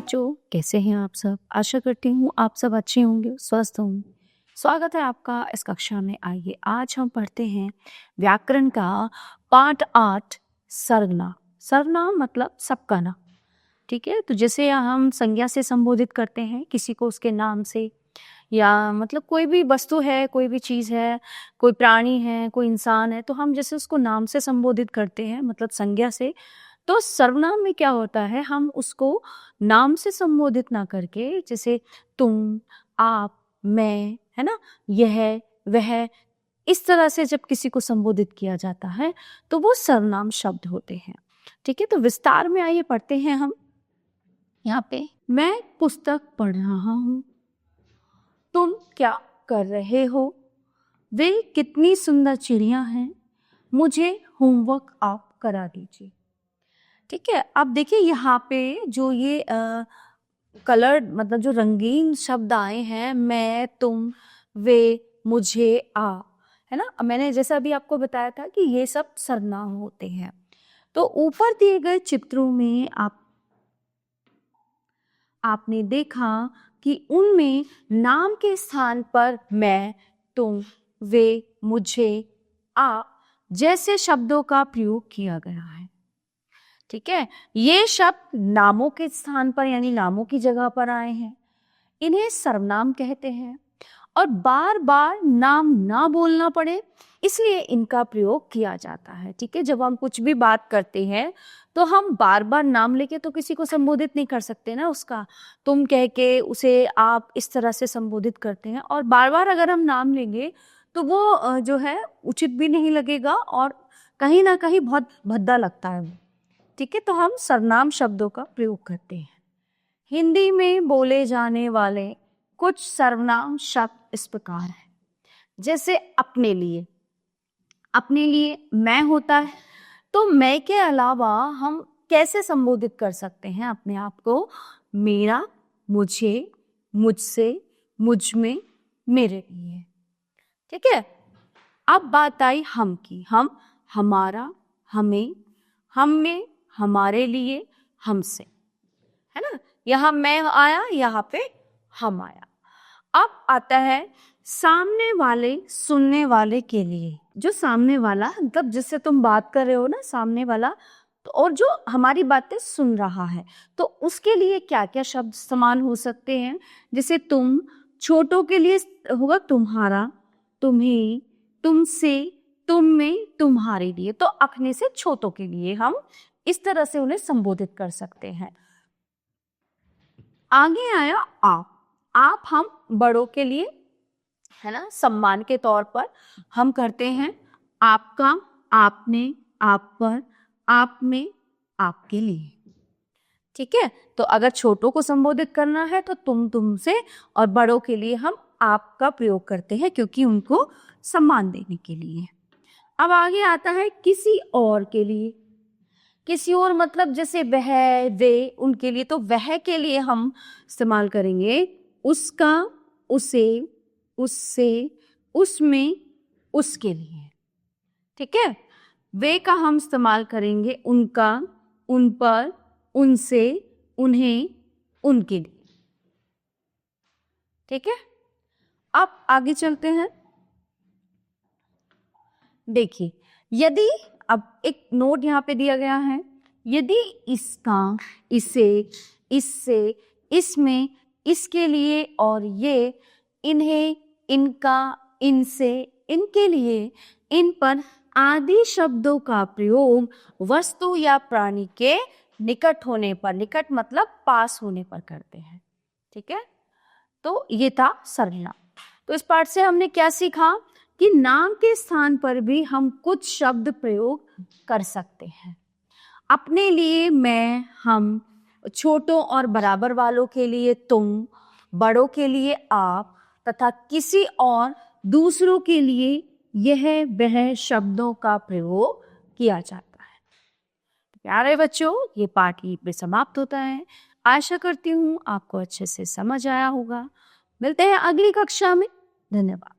बच्चों, कैसे हैं आप सब? आशा करती हूँ आप सब अच्छे होंगे, स्वस्थ होंगे। स्वागत है आपका इस कक्षा में। आइए आज हम पढ़ते हैं व्याकरण का पाठ 8 सर्वनाम। सर्वनाम मतलब सबका नाम। ठीक है, तो जैसे हम संज्ञा से संबोधित करते हैं किसी को उसके नाम से, या मतलब कोई भी वस्तु है, कोई भी चीज़ है, कोई प्राणी है, कोई इंसान है, तो हम जैसे उसको नाम से संबोधित करते हैं मतलब संज्ञा से। तो सर्वनाम में क्या होता है, हम उसको नाम से संबोधित ना करके जैसे तुम, आप, मैं, है ना, यह, वह, इस तरह से जब किसी को संबोधित किया जाता है तो वो सर्वनाम शब्द होते हैं। ठीक है, तो विस्तार में आइए पढ़ते हैं हम। यहाँ पे मैं पुस्तक पढ़ रहा हूँ, तुम क्या कर रहे हो, वे कितनी सुंदर चिड़िया हैं, मुझे होमवर्क आप करा दीजिए। ठीक है, अब देखिए यहाँ पे जो ये कलर मतलब जो रंगीन शब्द आए हैं, मैं, तुम, वे, मुझे, आ, है ना। मैंने जैसा अभी आपको बताया था कि ये सब सर्वनाम होते हैं। तो ऊपर दिए गए चित्रों में आपने देखा कि उनमें नाम के स्थान पर मैं, तुम, वे, मुझे, आ जैसे शब्दों का प्रयोग किया गया है। ठीक है, ये शब्द नामों के स्थान पर यानी नामों की जगह पर आए हैं। इन्हें सर्वनाम कहते हैं और बार बार नाम ना बोलना पड़े इसलिए इनका प्रयोग किया जाता है। ठीक है, जब हम कुछ भी बात करते हैं तो हम बार बार नाम लेके तो किसी को संबोधित नहीं कर सकते ना, उसका तुम कह के उसे आप इस तरह से संबोधित करते हैं, और बार बार अगर हम नाम लेंगे तो वो जो है उचित भी नहीं लगेगा और कहीं ना कहीं बहुत भद्दा लगता है वो। ठीक है, तो हम सर्वनाम शब्दों का प्रयोग करते हैं। हिंदी में बोले जाने वाले कुछ सर्वनाम शब्द इस प्रकार हैं। जैसे अपने लिए, अपने लिए मैं होता है, तो मैं के अलावा हम कैसे संबोधित कर सकते हैं अपने आप को? मेरा, मुझे, मुझसे, मुझ में, मेरे लिए। ठीक है, अब बात आई हम की। हम, हमारा, हमें, हम में, हमारे लिए, हमसे, है ना। यहाँ मैं आया, यहाँ पे हम आया। अब आता है सामने वाले, सुनने वाले के लिए। जो सामने वाला मतलब जिससे तुम बात कर रहे हो ना, सामने वाला, तो और जो हमारी बातें सुन रहा है, तो उसके लिए क्या क्या शब्द इस्तेमाल हो सकते हैं? जैसे तुम, छोटों के लिए होगा तुम्हारा, तुम्हें, तुमसे, तुम में, तुम्हारे लिए। तो अपने से छोटों के लिए हम इस तरह से उन्हें संबोधित कर सकते हैं। आगे आया आप। आप हम बड़ों के लिए, है ना, सम्मान के तौर पर हम करते हैं आपका, आपने, आप पर, आप में, आपके लिए। ठीक है, तो अगर छोटों को संबोधित करना है तो तुम, तुमसे, और बड़ों के लिए हम आपका प्रयोग करते हैं क्योंकि उनको सम्मान देने के लिए। अब आगे आता है किसी और के लिए। किसी और मतलब जैसे वह, वे, उनके लिए, तो वह के लिए हम इस्तेमाल करेंगे उसका, उसे, उससे, उसमें, उसके लिए। ठीक है, वे का हम इस्तेमाल करेंगे उनका, उन पर, उनसे, उन्हें, उनके लिए। ठीक है, अब आगे चलते हैं। देखिए, यदि अब एक नोट यहाँ पे दिया गया है, यदि इसका, इसे, इससे, इसमें, इसके लिए और ये, इन्हें, इनका, इनसे, इनके लिए, इन पर आदि शब्दों का प्रयोग वस्तु या प्राणी के निकट होने पर, निकट मतलब पास होने पर करते हैं। ठीक है, तो ये था सर्वनाम। तो इस पाठ से हमने क्या सीखा कि नाम के स्थान पर भी हम कुछ शब्द प्रयोग कर सकते हैं। अपने लिए मैं, हम, छोटों और बराबर वालों के लिए तुम, बड़ों के लिए आप, तथा किसी और दूसरों के लिए यह वह शब्दों का प्रयोग किया जाता है। प्यारे बच्चों, ये पाठ यहीं पे समाप्त होता है। आशा करती हूँ आपको अच्छे से समझ आया होगा। मिलते हैं अगली कक्षा में। धन्यवाद।